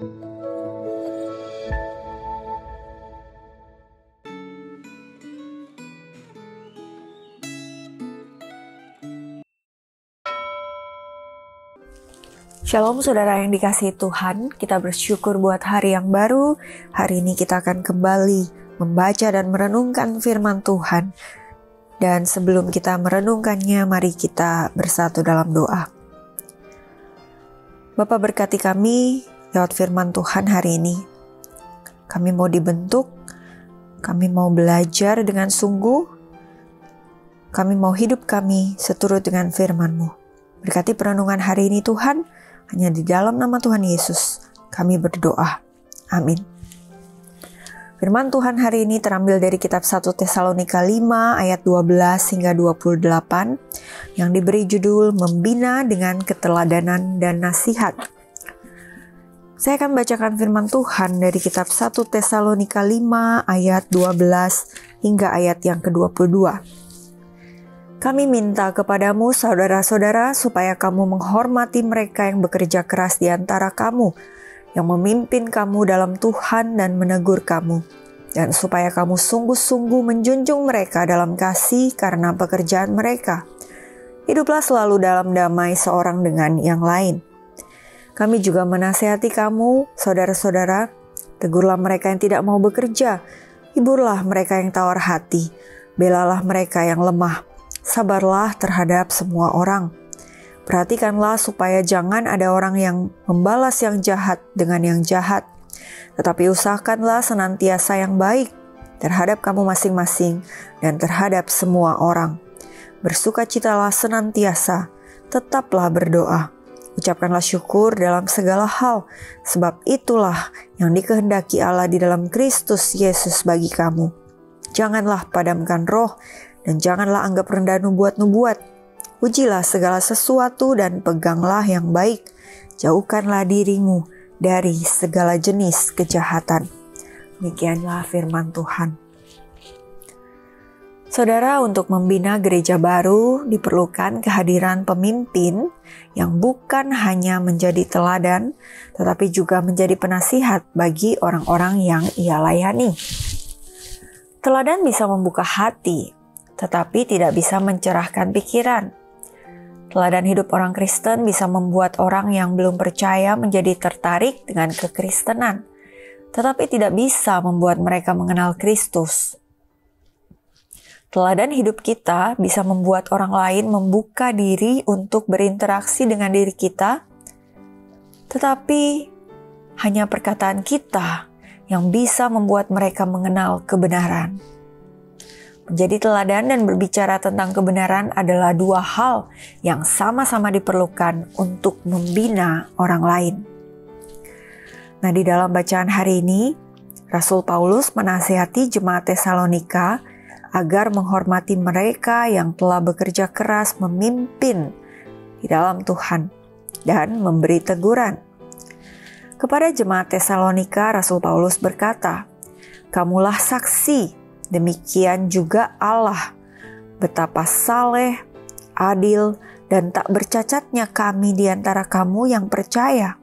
Shalom saudara yang dikasihi Tuhan, kita bersyukur buat hari yang baru. Hari ini kita akan kembali membaca dan merenungkan firman Tuhan. Dan sebelum kita merenungkannya, mari kita bersatu dalam doa. Bapa, berkati kami lewat firman Tuhan hari ini. Kami mau dibentuk, kami mau belajar dengan sungguh, kami mau hidup kami seturut dengan firman-Mu. Berkati perenungan hari ini Tuhan. Hanya di dalam nama Tuhan Yesus kami berdoa. Amin. Firman Tuhan hari ini terambil dari kitab 1 Tesalonika 5 ayat 12 hingga 28 yang diberi judul Membina dengan Keteladanan dan Nasihat. Saya akan bacakan firman Tuhan dari kitab 1 Tesalonika 5 ayat 12 hingga ayat yang ke-22. Kami minta kepadamu saudara-saudara supaya kamu menghormati mereka yang bekerja keras di antara kamu, yang memimpin kamu dalam Tuhan dan menegur kamu, dan supaya kamu sungguh-sungguh menjunjung mereka dalam kasih karena pekerjaan mereka. Hiduplah selalu dalam damai seorang dengan yang lain. Kami juga menasihati kamu, saudara-saudara, tegurlah mereka yang tidak mau bekerja, hiburlah mereka yang tawar hati, belalah mereka yang lemah. Sabarlah terhadap semua orang. Perhatikanlah supaya jangan ada orang yang membalas yang jahat dengan yang jahat. Tetapi usahakanlah senantiasa yang baik terhadap kamu masing-masing dan terhadap semua orang. Bersukacitalah senantiasa, tetaplah berdoa. Ucapkanlah syukur dalam segala hal, sebab itulah yang dikehendaki Allah di dalam Kristus Yesus bagi kamu. Janganlah padamkan roh, dan janganlah anggap rendah nubuat-nubuat. Ujilah segala sesuatu dan peganglah yang baik. Jauhkanlah dirimu dari segala jenis kejahatan. Demikianlah firman Tuhan. Saudara, untuk membina gereja baru diperlukan kehadiran pemimpin yang bukan hanya menjadi teladan, tetapi juga menjadi penasihat bagi orang-orang yang ia layani. Teladan bisa membuka hati, tetapi tidak bisa mencerahkan pikiran. Teladan hidup orang Kristen bisa membuat orang yang belum percaya menjadi tertarik dengan kekristenan, tetapi tidak bisa membuat mereka mengenal Kristus. Teladan hidup kita bisa membuat orang lain membuka diri untuk berinteraksi dengan diri kita, tetapi hanya perkataan kita yang bisa membuat mereka mengenal kebenaran. Menjadi teladan dan berbicara tentang kebenaran adalah dua hal yang sama-sama diperlukan untuk membina orang lain. Nah, di dalam bacaan hari ini, Rasul Paulus menasihati jemaat Tesalonika agar menghormati mereka yang telah bekerja keras memimpin di dalam Tuhan dan memberi teguran. Kepada jemaat Tesalonika, Rasul Paulus berkata, "Kamulah saksi, demikian juga Allah, betapa saleh, adil, dan tak bercacatnya kami di antara kamu yang percaya.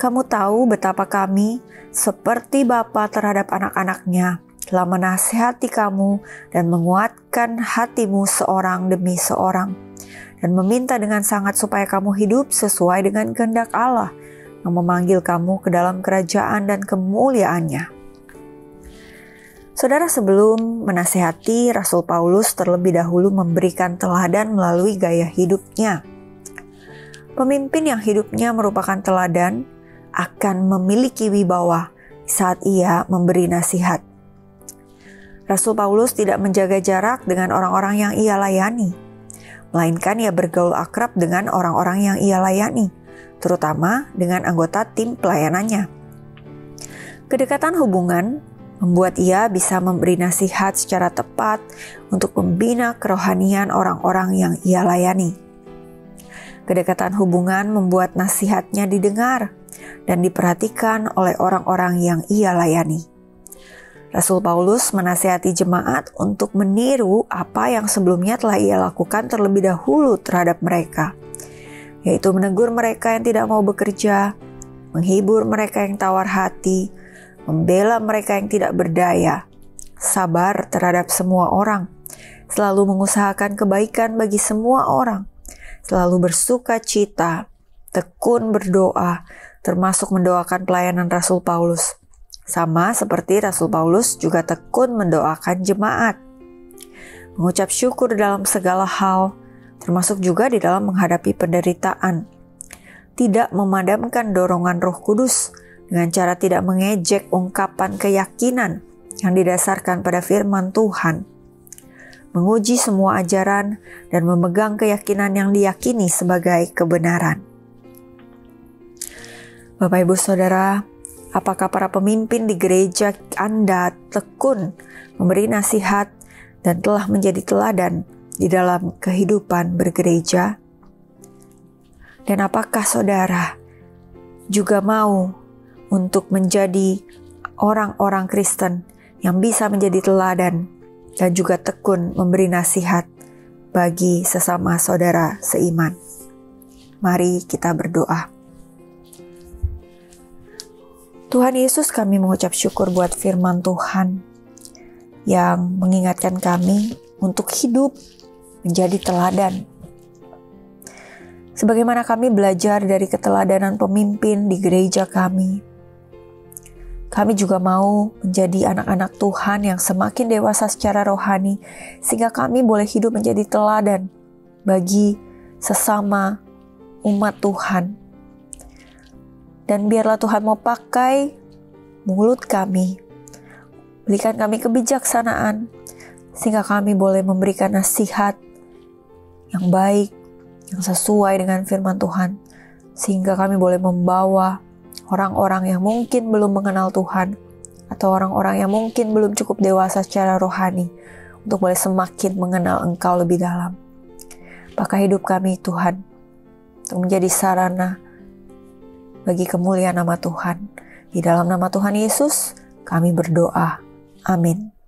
Kamu tahu betapa kami, seperti bapa terhadap anak-anaknya, telah menasihati kamu dan menguatkan hatimu seorang demi seorang, dan meminta dengan sangat supaya kamu hidup sesuai dengan kehendak Allah yang memanggil kamu ke dalam kerajaan dan kemuliaannya." Saudara, sebelum menasihati, Rasul Paulus terlebih dahulu memberikan teladan melalui gaya hidupnya. Pemimpin yang hidupnya merupakan teladan akan memiliki wibawa saat ia memberi nasihat. Rasul Paulus tidak menjaga jarak dengan orang-orang yang ia layani, melainkan ia bergaul akrab dengan orang-orang yang ia layani, terutama dengan anggota tim pelayanannya. Kedekatan hubungan membuat ia bisa memberi nasihat secara tepat untuk membina kerohanian orang-orang yang ia layani. Kedekatan hubungan membuat nasihatnya didengar dan diperhatikan oleh orang-orang yang ia layani. Rasul Paulus menasihati jemaat untuk meniru apa yang sebelumnya telah ia lakukan terlebih dahulu terhadap mereka, yaitu menegur mereka yang tidak mau bekerja, menghibur mereka yang tawar hati, membela mereka yang tidak berdaya, sabar terhadap semua orang, selalu mengusahakan kebaikan bagi semua orang, selalu bersuka cita, tekun berdoa, termasuk mendoakan pelayanan Rasul Paulus. Sama seperti Rasul Paulus juga tekun mendoakan jemaat. Mengucap syukur dalam segala hal, termasuk juga di dalam menghadapi penderitaan. Tidak memadamkan dorongan Roh Kudus dengan cara tidak mengejek ungkapan keyakinan yang didasarkan pada firman Tuhan. Menguji semua ajaran dan memegang keyakinan yang diyakini sebagai kebenaran. Bapak Ibu Saudara, apakah para pemimpin di gereja Anda tekun memberi nasihat dan telah menjadi teladan di dalam kehidupan bergereja? Dan apakah saudara juga mau untuk menjadi orang-orang Kristen yang bisa menjadi teladan dan juga tekun memberi nasihat bagi sesama saudara seiman? Mari kita berdoa. Tuhan Yesus, kami mengucap syukur buat firman Tuhan yang mengingatkan kami untuk hidup menjadi teladan. Sebagaimana kami belajar dari keteladanan pemimpin di gereja kami juga mau menjadi anak-anak Tuhan yang semakin dewasa secara rohani, sehingga kami boleh hidup menjadi teladan bagi sesama umat Tuhan. Dan biarlah Tuhan mau pakai mulut kami, berikan kami kebijaksanaan, sehingga kami boleh memberikan nasihat yang baik, yang sesuai dengan firman Tuhan, sehingga kami boleh membawa orang-orang yang mungkin belum mengenal Tuhan, atau orang-orang yang mungkin belum cukup dewasa secara rohani, untuk boleh semakin mengenal Engkau lebih dalam. Pakai hidup kami Tuhan, untuk menjadi sarana bagi kemuliaan nama Tuhan. Di dalam nama Tuhan Yesus, kami berdoa. Amin.